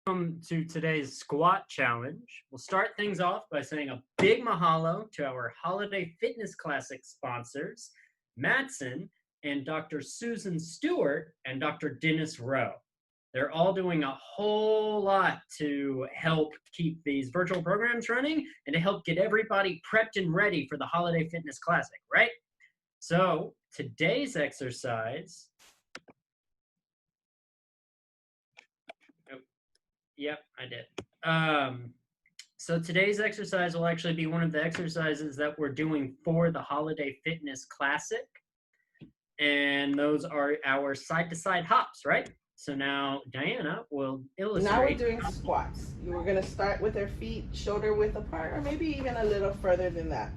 Welcome to today's squat challenge. We'll start things off by saying a big mahalo to our Holiday Fitness Classic sponsors, Matson and Dr. Susan Stewart and Dr. Dennis Rowe. They're all doing a whole lot to help keep these virtual programs running and to help get everybody prepped and ready for the Holiday Fitness Classic, right? So today's exercise. Yep, I did. So today's exercise will actually be one of the exercises that we're doing for the Holiday Fitness Classic. And those are our side-to-side hops, right? So now Diana will illustrate. Now we're doing squats. We're going to start with our feet shoulder width apart, or maybe even a little further than that.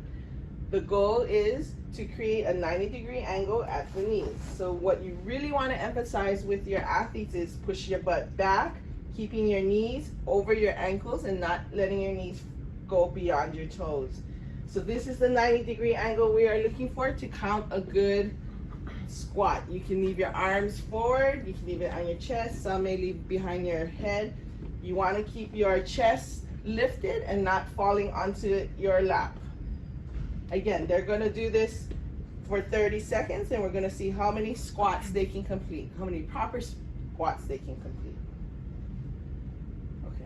The goal is to create a 90-degree angle at the knees. So what you really want to emphasize with your athletes is push your butt back, keeping your knees over your ankles and not letting your knees go beyond your toes. So this is the 90-degree angle we are looking for to count a good squat. You can leave your arms forward, you can leave it on your chest, some may leave behind your head. You want to keep your chest lifted and not falling onto your lap. Again, they're going to do this for 30 seconds and we're going to see how many squats they can complete, how many proper squats they can complete. Okay.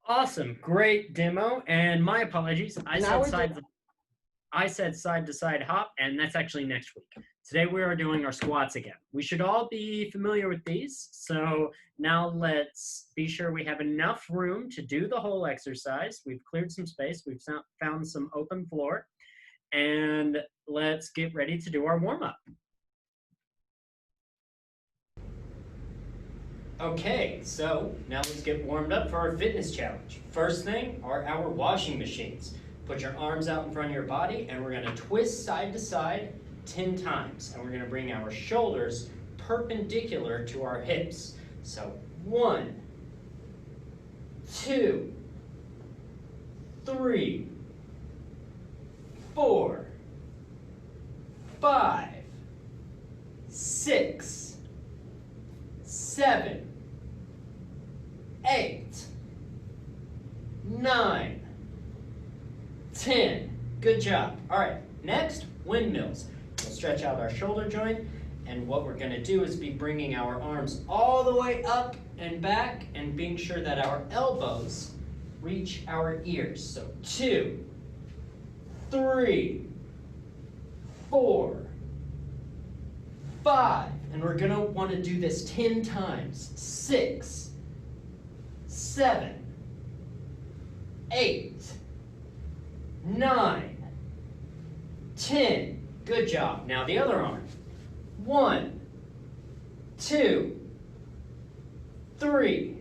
Awesome, great demo. And my apologies, I said side-to-side hop, and that's actually next week. Today we are doing our squats again. We should all be familiar with these. So now let's be sure we have enough room to do the whole exercise. We've cleared some space. We've found some open floor. And let's get ready to do our warm-up. Okay, so now let's get warmed up for our fitness challenge. First thing are our washing machines. Put your arms out in front of your body, and we're gonna twist side to side 10 times. And we're gonna bring our shoulders perpendicular to our hips. So 1, 2, 3, 4, 5, 6, 7, 8, 9, 10. Good job. All right, next, windmills. We'll stretch out our shoulder joint, and what we're going to do is be bringing our arms all the way up and back and being sure that our elbows reach our ears. So 2, 3, 4, 5, and we're going to want to do this 10 times. 6, 7, 8, 9, 10. Good job. Now the other arm. 1, 2, 3,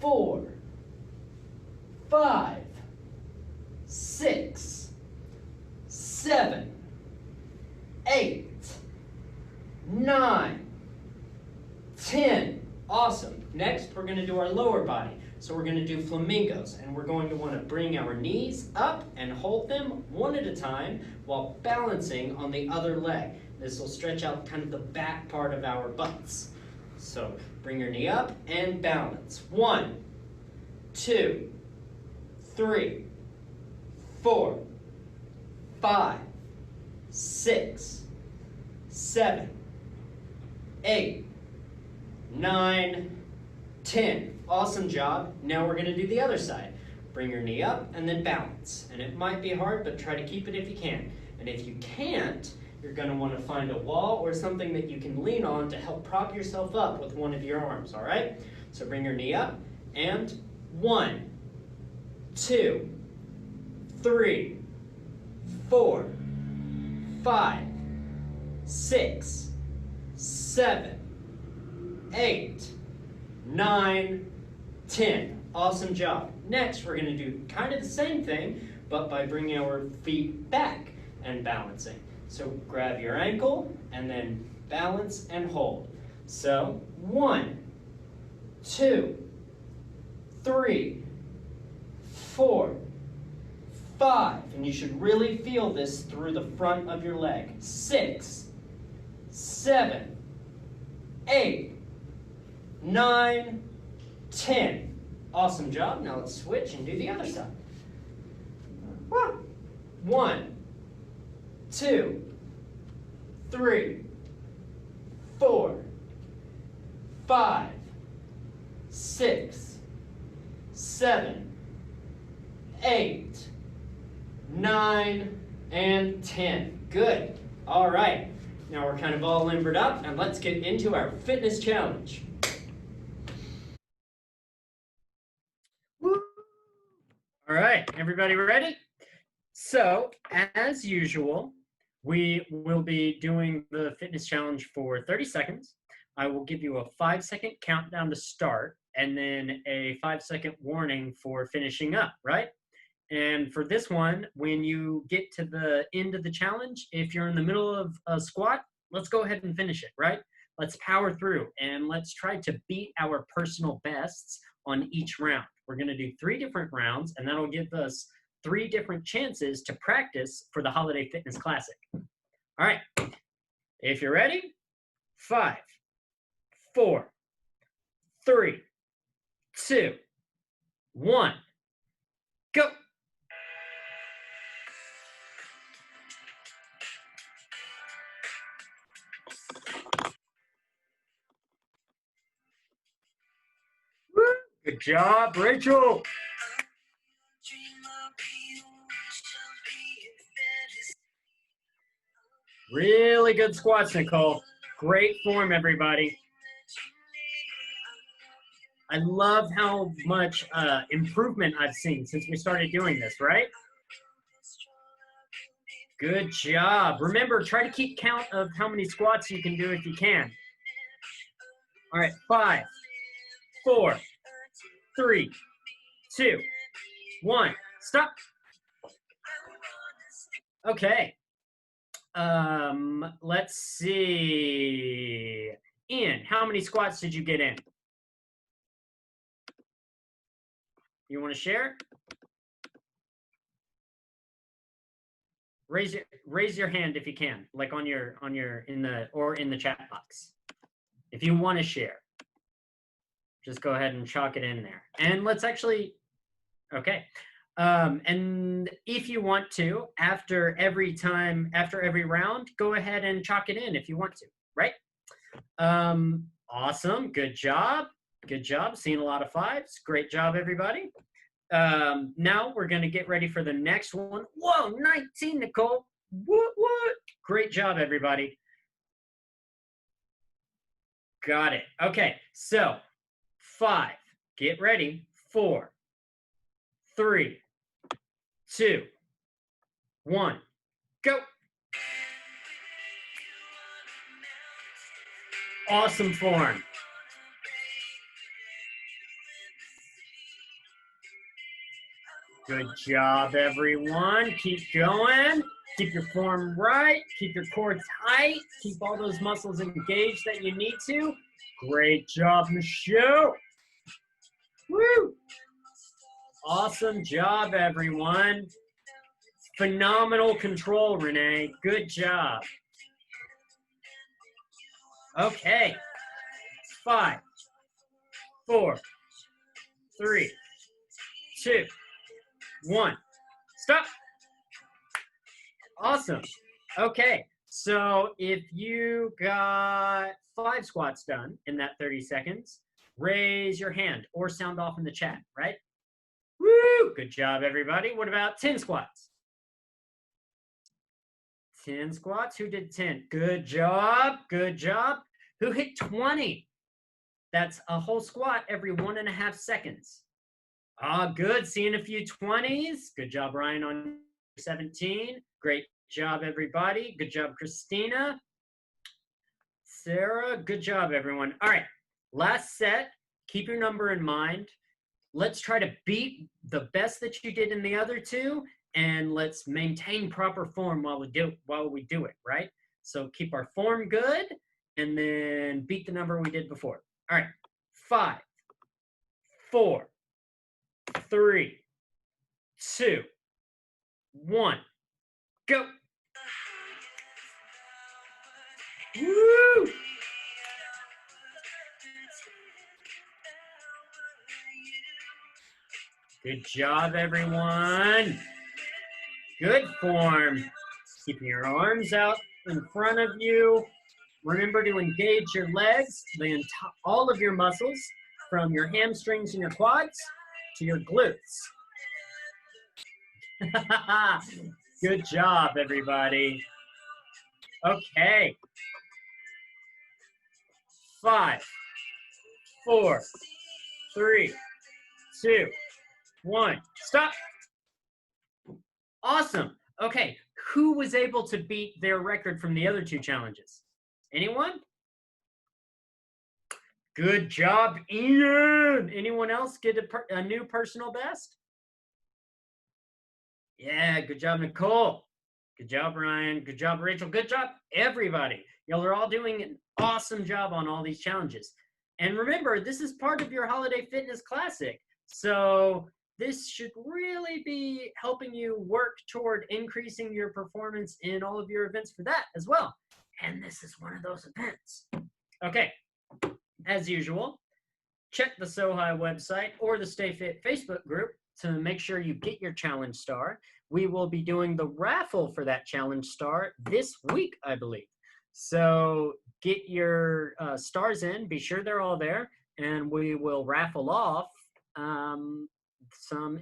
4, 5, 6, 7, 8, 9, 10. Awesome. Next, we're going to do our lower body. So we're going to do flamingos, and we're going to want to bring our knees up and hold them one at a time while balancing on the other leg. This will stretch out kind of the back part of our butts. So bring your knee up and balance. 1, 2, 3, 4, 5, 6, 7, 8, 9, 10. Awesome job. Now we're going to do the other side. Bring your knee up and then balance. And it might be hard, but try to keep it if you can. And if you can't, you're going to want to find a wall or something that you can lean on to help prop yourself up with one of your arms, all right? So bring your knee up and 1, 2, 3, 4, 5, 6, 7, 8, 9, 10. Awesome job. Next, we're going to do kind of the same thing, but by bringing our feet back and balancing. So grab your ankle and then balance and hold. So 1, 2, 3, 4, 5, and you should really feel this through the front of your leg. 6, 7, 8, 9, 10. Awesome job. Now let's switch and do the other side. 1, 2, 3, 4, 5, 6, 7, 8, 9, and 10. Good. All right. Now we're kind of all limbered up, and let's get into our fitness challenge. Woo. All right, everybody ready? So, as usual, we will be doing the fitness challenge for 30 seconds. I will give you a 5-second countdown to start, and then a 5-second warning for finishing up, right? And for this one, when you get to the end of the challenge, if you're in the middle of a squat, let's go ahead and finish it, right? Let's power through, and let's try to beat our personal bests on each round. We're going to do 3 different rounds, and that'll give us 3 different chances to practice for the Holiday Fitness Classic. All right, if you're ready, 5, 4, 3, 2, 1, go. Woo! Good job, Rachel. Really good squats, Nicole. Great form, everybody. I love how much improvement I've seen since we started doing this, right? Good job. Remember, try to keep count of how many squats you can do if you can. All right, 5, 4, 3, 2, 1. Stop. Okay. Let's see. Ian, how many squats did you get in? You want to share? Raise your hand if you can, like in the chat box. If you want to share, just go ahead and chalk it in there. And let's actually, okay. And if you want to, after every round, go ahead and chalk it in if you want to, right? Awesome, good job. Good job, seeing a lot of 5s. Great job, everybody. Now we're gonna get ready for the next one. Whoa, 19, Nicole. What? Great job, everybody. Got it. Okay, so 5, get ready. 4, 3, 2, 1, go. Awesome form. Good job, everyone. Keep going. Keep your form right. Keep your core tight. Keep all those muscles engaged that you need to. Great job, Michelle. Woo! Awesome job, everyone. Phenomenal control, Renee. Good job. Okay. 5, 4, 3, 2, 1. Stop. Awesome. Okay. So if you got 5 squats done in that 30 seconds, raise your hand or sound off in the chat, right? Woo! Good job, everybody. What about 10 squats? 10 squats. Who did 10? Good job. Good job. Who hit 20? That's a whole squat every 1.5 seconds. Good. Seeing a few 20s. Good job, Ryan, on 17. Great job, everybody. Good job, Christina. Sarah, good job, everyone. All right, last set. Keep your number in mind. Let's try to beat the best that you did in the other 2, and let's maintain proper form while we do it, right? So keep our form good, and then beat the number we did before. All right, 5, 4, 3, 2, 1, go. Woo! Good job, everyone. Good form. Keeping your arms out in front of you. Remember to engage your legs, all of your muscles, from your hamstrings and your quads to your glutes. Good job, everybody. Okay. 5, 4, 3, 2, 1. Stop. Awesome. Okay. Who was able to beat their record from the other 2 challenges? Anyone? Good job, Ian. Anyone else get a new personal best? Yeah, good job, Nicole. Good job, Ryan. Good job, Rachel. Good job, everybody. Y'all are all doing an awesome job on all these challenges. And remember, this is part of your Holiday Fitness Classic. So this should really be helping you work toward increasing your performance in all of your events for that as well. And this is one of those events. Okay, as usual, check the SOHI website or the Stay Fit Facebook group to make sure you get your challenge star. We will be doing the raffle for that challenge star this week, I believe. So get your stars in, be sure they're all there, and we will raffle off some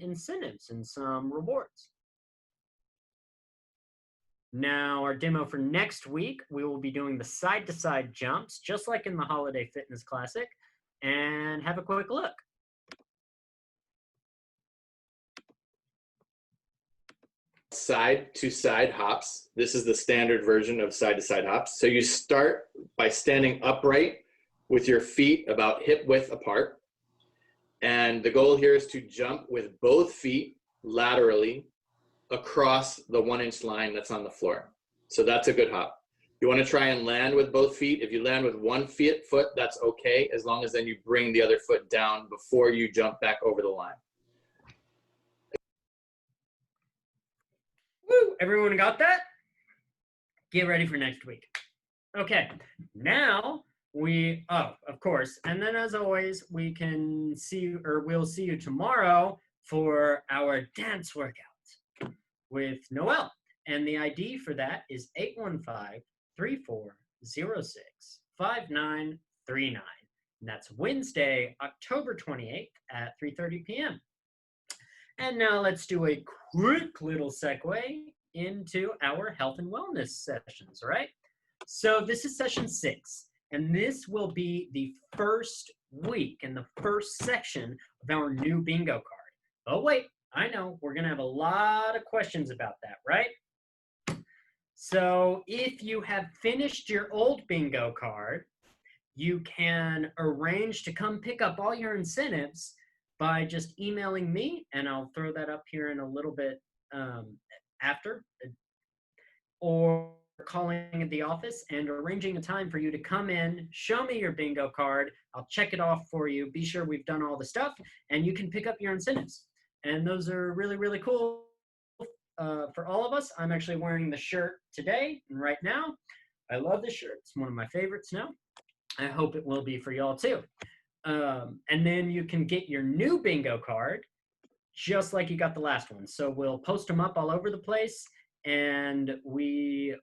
incentives and some rewards. Now, our demo for next week, we will be doing the side-to-side jumps, just like in the Holiday Fitness Classic, and have a quick look. Side-to-side hops. This is the standard version of side-to-side hops. So you start by standing upright with your feet about hip width apart. And the goal here is to jump with both feet laterally across the 1-inch line that's on the floor. So that's a good hop. You want to try and land with both feet. If you land with one foot, that's okay, as long as then you bring the other foot down before you jump back over the line. Woo! Everyone got that? Get ready for next week. Okay, now of course, and then as always, we can see, or we'll see you tomorrow for our dance workout with Noelle. And the ID for that is 815-3406-5939. And that's Wednesday, October 28th at 3:30 p.m. And now let's do a quick little segue into our health and wellness sessions, right? So this is session 6, and this will be the first week and the first section of our new bingo card. Oh wait, I know, we're gonna have a lot of questions about that, right? So if you have finished your old bingo card, you can arrange to come pick up all your incentives by just emailing me, and I'll throw that up here in a little bit after, or calling at the office and arranging a time for you to come in, show me your bingo card, I'll check it off for you, be sure we've done all the stuff, and you can pick up your incentives. And those are really, really cool for all of us. I'm actually wearing the shirt today and right now. I love this shirt. It's one of my favorites now. I hope it will be for y'all too. And then you can get your new bingo card just like you got the last one. So we'll post them up all over the place, and you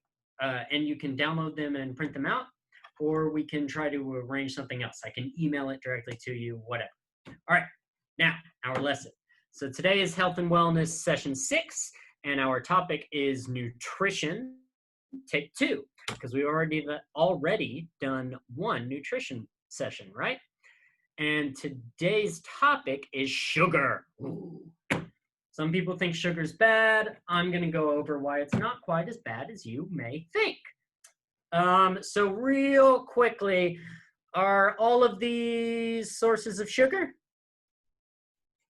can download them and print them out, or we can try to arrange something else. I can email it directly to you, whatever. All right, now our lesson. So today is health and wellness session 6, and our topic is nutrition, take 2, because we already done one nutrition session, right? And today's topic is sugar. Ooh. Some people think sugar's bad. I'm going to go over why it's not quite as bad as you may think. So real quickly, are all of these sources of sugar?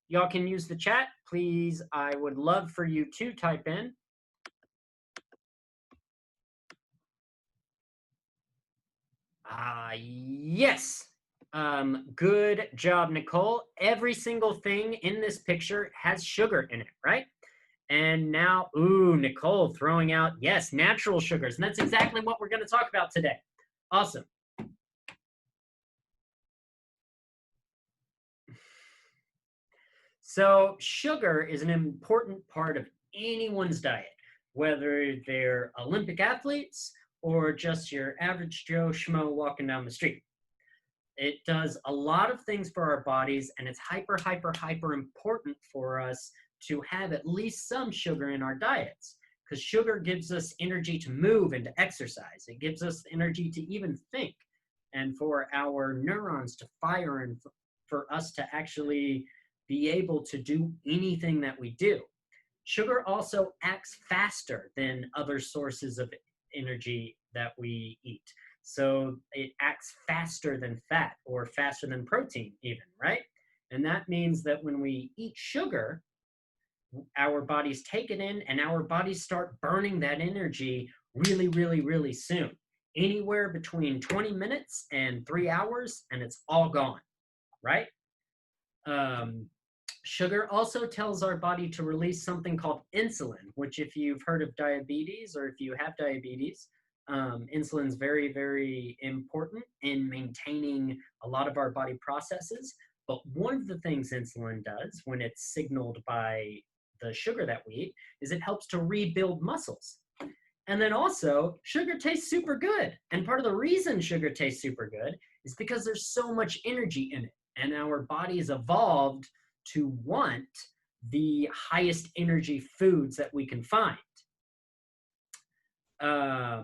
Y'all can use the chat. Please, I would love for you to type in. Yes. Good job, Nicole. Every single thing in this picture has sugar in it, right? And now, ooh, Nicole throwing out, yes, natural sugars. And that's exactly what we're going to talk about today. Awesome. So sugar is an important part of anyone's diet, whether they're Olympic athletes or just your average Joe Schmo walking down the street. It does a lot of things for our bodies, and it's hyper important for us to have at least some sugar in our diets, because sugar gives us energy to move and to exercise. It gives us energy to even think, and for our neurons to fire, and for us to actually be able to do anything that we do. Sugar also acts faster than other sources of energy that we eat. So it acts faster than fat, or faster than protein even, right? And that means that when we eat sugar, our bodies take it in, and our bodies start burning that energy really soon. Anywhere between 20 minutes and 3 hours, and it's all gone, right? Sugar also tells our body to release something called insulin, which, if you've heard of diabetes, or if you have diabetes, insulin is very important in maintaining a lot of our body processes. But one of the things insulin does when it's signaled by the sugar that we eat is it helps to rebuild muscles. And then also, sugar tastes super good. And part of the reason sugar tastes super good is because there's so much energy in it. And our bodies evolved to want the highest energy foods that we can find. How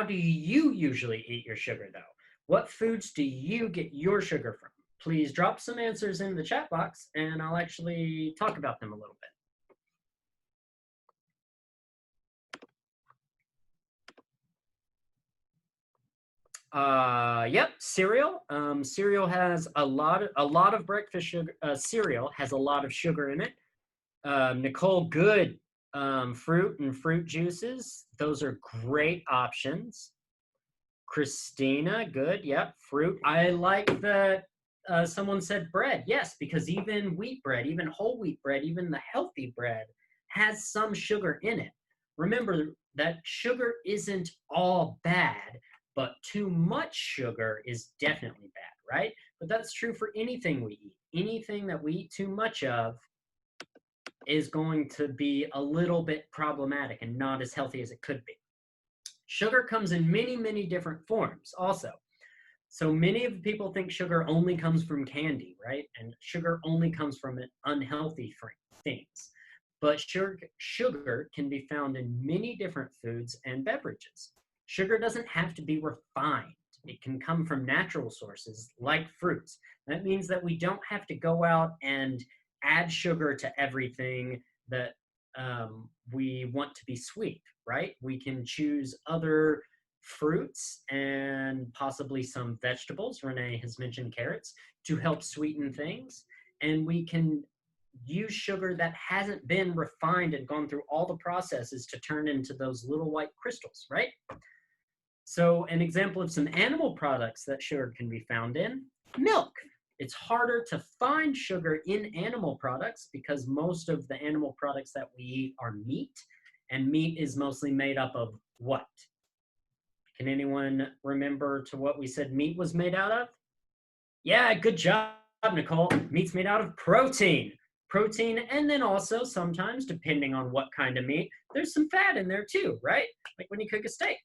do you usually eat your sugar, though? What foods do you get your sugar from? Please drop some answers in the chat box, and I'll actually talk about them a little bit. Yep, cereal. Cereal has a lot of breakfast sugar. Cereal has a lot of sugar in it. Nicole, good. Fruit and fruit juices. Those are great options. Christina, good. Yep, fruit. I like that someone said bread. Yes, because even wheat bread, even whole wheat bread, even the healthy bread has some sugar in it. Remember that sugar isn't all bad, but too much sugar is definitely bad, right? But that's true for anything we eat. Anything that we eat too much of is going to be a little bit problematic and not as healthy as it could be. Sugar comes in many different forms also. So many of the people think sugar only comes from candy, right? And sugar only comes from unhealthy things. But sugar can be found in many different foods and beverages. Sugar doesn't have to be refined. It can come from natural sources like fruits. That means that we don't have to go out and add sugar to everything that we want to be sweet, right? We can choose other fruits and possibly some vegetables. Renee has mentioned carrots to help sweeten things. And we can use sugar that hasn't been refined and gone through all the processes to turn into those little white crystals, right? So an example of some animal products that sugar can be found in: milk. It's harder to find sugar in animal products because most of the animal products that we eat are meat, and meat is mostly made up of what? Can anyone remember to what we said meat was made out of? Yeah, good job, Nicole. Meat's made out of protein. Protein, and then also sometimes, depending on what kind of meat, there's some fat in there too, right? Like when you cook a steak.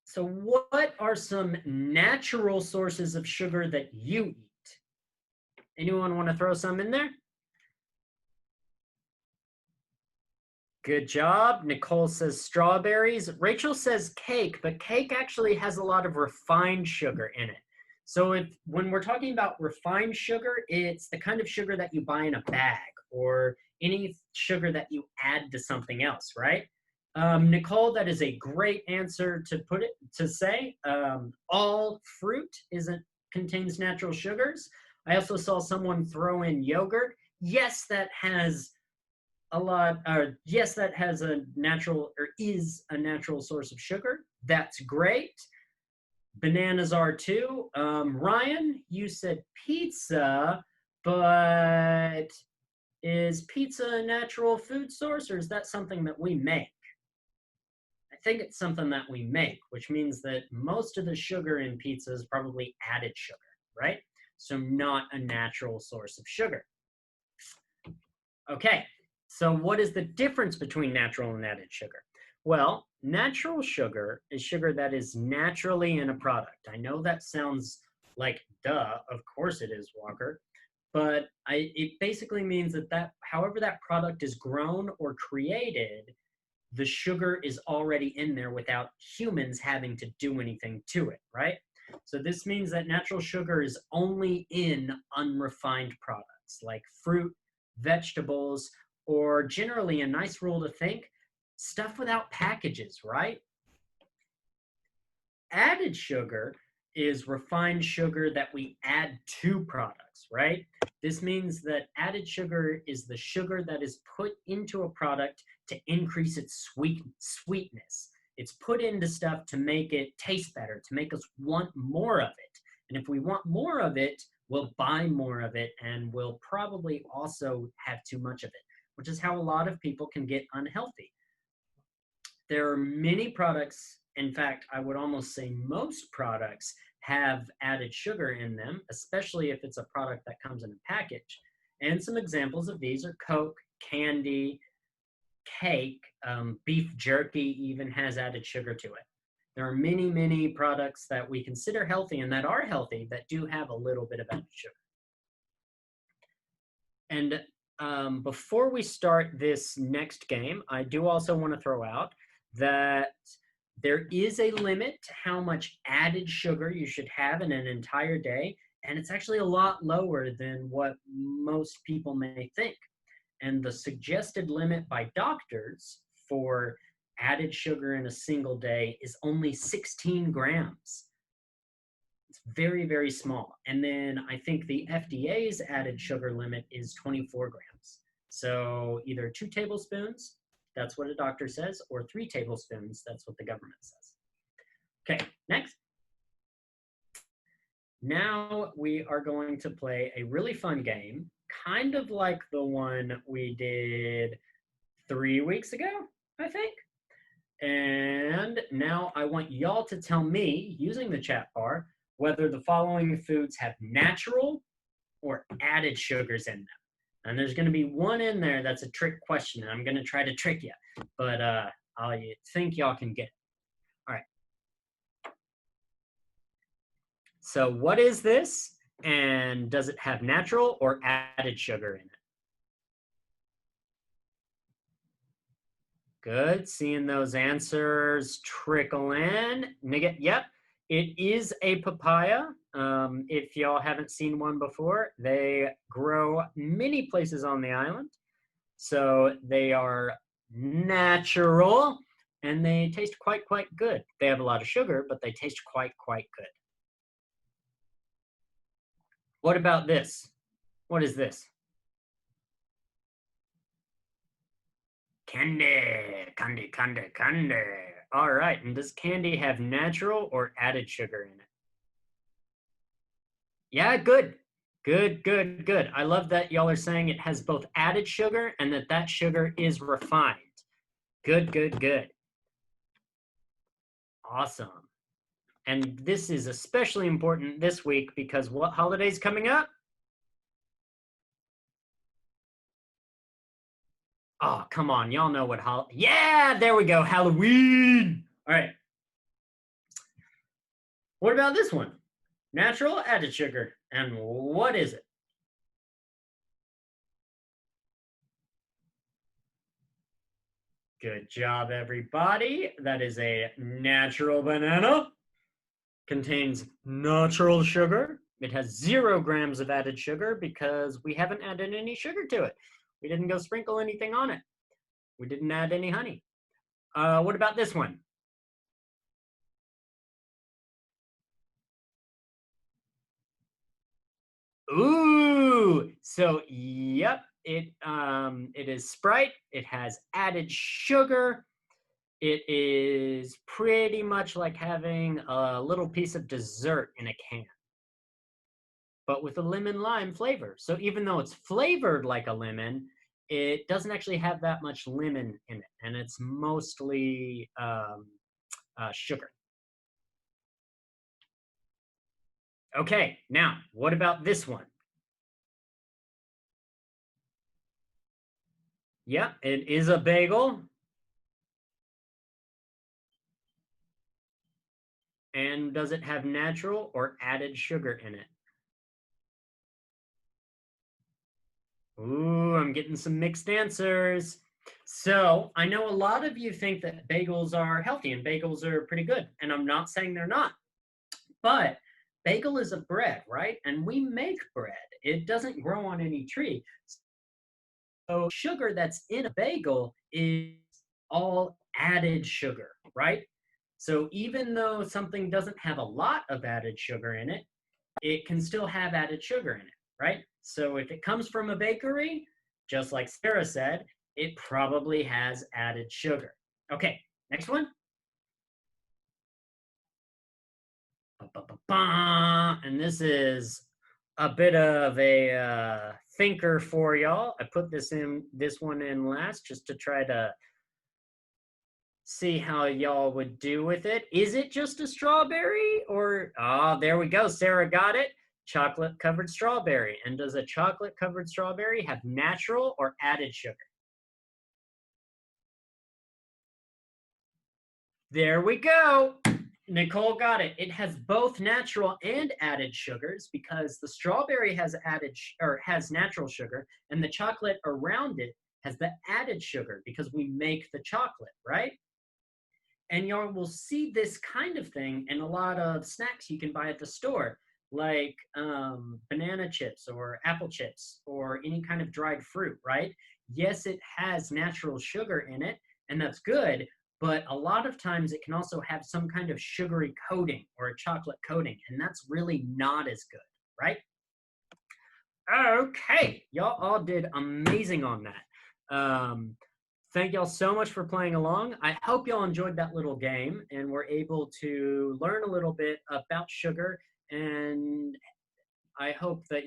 So what are some natural sources of sugar that you eat? Anyone want to throw some in there? Good job. Nicole says strawberries. Rachel says cake, but cake actually has a lot of refined sugar in it. So when we're talking about refined sugar, it's the kind of sugar that you buy in a bag, or any sugar that you add to something else, right? Nicole, that is a great answer to say. All fruit contains natural sugars. I also saw someone throw in yogurt. Yes, that has a lot, yes, that has a natural, or is a natural source of sugar. That's great. Bananas are too. Ryan, you said pizza, but is pizza a natural food source, or is that something that we make? I think it's something that we make, which means that most of the sugar in pizza is probably added sugar, right? So not a natural source of sugar. Okay, so what is the difference between natural and added sugar? Well, natural sugar is sugar that is naturally in a product. I know that sounds like duh, of course it is, Walker, but it basically means that however that product is grown or created, the sugar is already in there without humans having to do anything to it, right? So this means that natural sugar is only in unrefined products like fruit, vegetables, or generally a nice rule to think, stuff without packages, right? Added sugar is refined sugar that we add to products, right? This means that added sugar is the sugar that is put into a product to increase its sweetness. It's put into stuff to make it taste better, to make us want more of it. And if we want more of it, we'll buy more of it, and we'll probably also have too much of it, which is how a lot of people can get unhealthy. There are many products, in fact, I would almost say most products have added sugar in them, especially if it's a product that comes in a package. And some examples of these are Coke, candy, cake, beef jerky even has added sugar to it. There are many, many products that we consider healthy and that are healthy that do have a little bit of added sugar. And before we start this next game, I do also want to throw out that there is a limit to how much added sugar you should have in an entire day, and it's actually a lot lower than what most people may think. And the suggested limit by doctors for added sugar in a single day is only 16 grams. It's very, very small. And then I think the FDA's added sugar limit is 24 grams. So either 2 tablespoons, that's what a doctor says, or 3 tablespoons, that's what the government says. Okay, next. Now we are going to play a really fun game, kind of like the one we did 3 weeks ago, I think. And now I want y'all to tell me, using the chat bar, whether the following foods have natural or added sugars in them. And there's going to be one in there that's a trick question, and I'm going to try to trick you, but I think y'all can get it. All right. So what is this, and does it have natural or added sugar in it? Good, seeing those answers trickle in. Nigga, yep, it is a papaya. If y'all haven't seen one before, they grow many places on the island. So they are natural and they taste quite good. They have a lot of sugar, but they taste quite good. What about this? What is this? Candy. All right, and does candy have natural or added sugar in it? Yeah, good. I love that y'all are saying it has both added sugar and that sugar is refined. Good. Awesome. And this is especially important this week because what holiday's coming up? Oh, come on. Y'all know what yeah, there we go. Halloween. All right. What about this one? Natural, added sugar. And what is it? Good job, everybody. That is a natural banana. Contains natural sugar. It has 0 grams of added sugar because we haven't added any sugar to it. We didn't go sprinkle anything on it. We didn't add any honey. What about this one? Ooh, so yep, it is Sprite. It has added sugar. It is pretty much like having a little piece of dessert in a can, but with a lemon lime flavor. So even though it's flavored like a lemon, it doesn't actually have that much lemon in it, and it's mostly sugar. Okay, now, what about this one? Yeah, it is a bagel. And does it have natural or added sugar in it? Ooh, I'm getting some mixed answers. So I know a lot of you think that bagels are healthy and bagels are pretty good. And I'm not saying they're not. But bagel is a bread, right? And we make bread. It doesn't grow on any tree. So sugar that's in a bagel is all added sugar, right? So even though something doesn't have a lot of added sugar in it, it can still have added sugar in it, right? So if it comes from a bakery, just like Sarah said, it probably has added sugar. Okay, next one. And this is a bit of a thinker for y'all. I put this one in last just to try to see how y'all would do with it. Is it just a strawberry or, there we go. Sarah got it. Chocolate covered strawberry. And does a chocolate covered strawberry have natural or added sugar? There we go. Nicole got it. It has both natural and added sugars because the strawberry has has natural sugar, and the chocolate around it has the added sugar because we make the chocolate, right? And y'all will see this kind of thing in a lot of snacks you can buy at the store, like banana chips or apple chips or any kind of dried fruit, right? Yes, it has natural sugar in it, and that's good, but a lot of times it can also have some kind of sugary coating or a chocolate coating, and that's really not as good, right? Okay, y'all all did amazing on that. Thank y'all so much for playing along. I hope y'all enjoyed that little game and were able to learn a little bit about sugar, and I hope that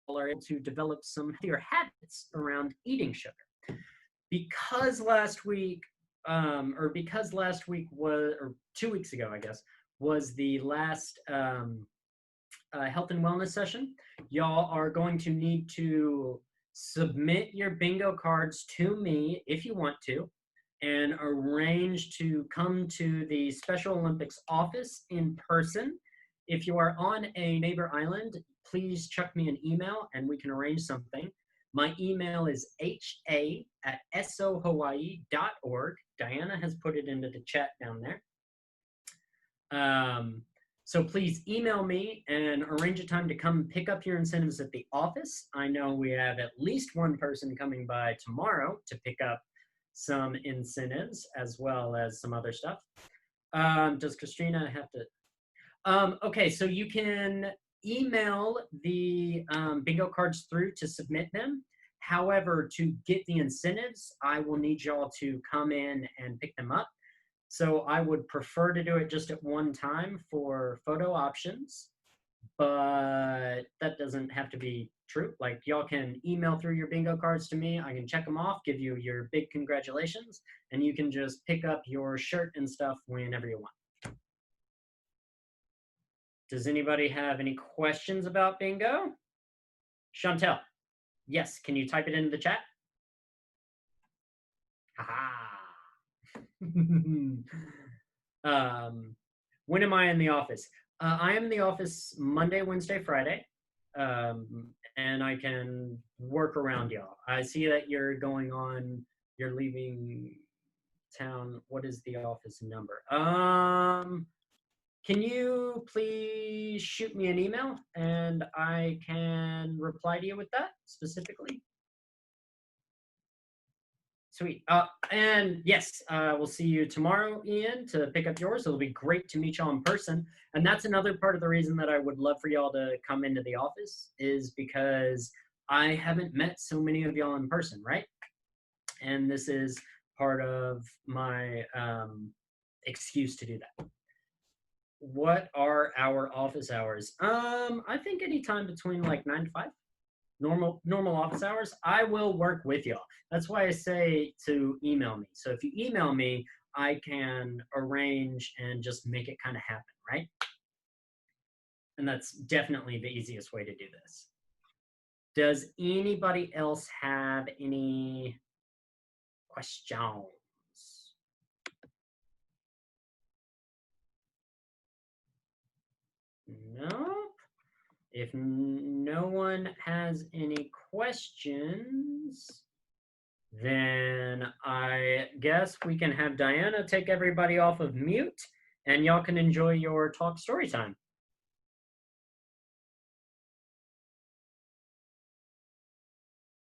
y'all are able to develop some healthier habits around eating sugar. Because last week was, or 2 weeks ago, I guess, was the last health and wellness session, y'all are going to need to submit your bingo cards to me if you want to, and arrange to come to the Special Olympics office in person. If you are on a neighbor island, please chuck me an email and we can arrange something. My email is ha@sohawaii.org. Diana has put it into the chat down there. So please email me and arrange a time to come pick up your incentives at the office. I know we have at least one person coming by tomorrow to pick up some incentives as well as some other stuff. Does Christina have to? Okay, so you can email the bingo cards through to submit them. However, to get the incentives, I will need y'all to come in and pick them up. So I would prefer to do it just at one time for photo options, but that doesn't have to be true. Like, y'all can email through your bingo cards to me. I can check them off, give you your big congratulations, and you can just pick up your shirt and stuff whenever you want. Does anybody have any questions about bingo? Chantel, yes, can you type it into the chat? Haha. When am I in the office? I am in the office Monday, Wednesday, Friday, and I can work around y'all. I see that you're leaving town. What is the office number? Can you please shoot me an email and I can reply to you with that specifically? Sweet. And yes, we'll see you tomorrow, Ian, to pick up yours. It'll be great to meet y'all in person. And that's another part of the reason that I would love for y'all to come into the office, is because I haven't met so many of y'all in person, right? And this is part of my excuse to do that. What are our office hours? I think anytime between like 9 to 5. normal office hours, I will work with y'all. That's why I say to email me. So if you email me, I can arrange and just make it kind of happen, right? And that's definitely the easiest way to do this. Does anybody else have any questions? Nope. If no one has any questions, then I guess we can have Diana take everybody off of mute and y'all can enjoy your talk story time.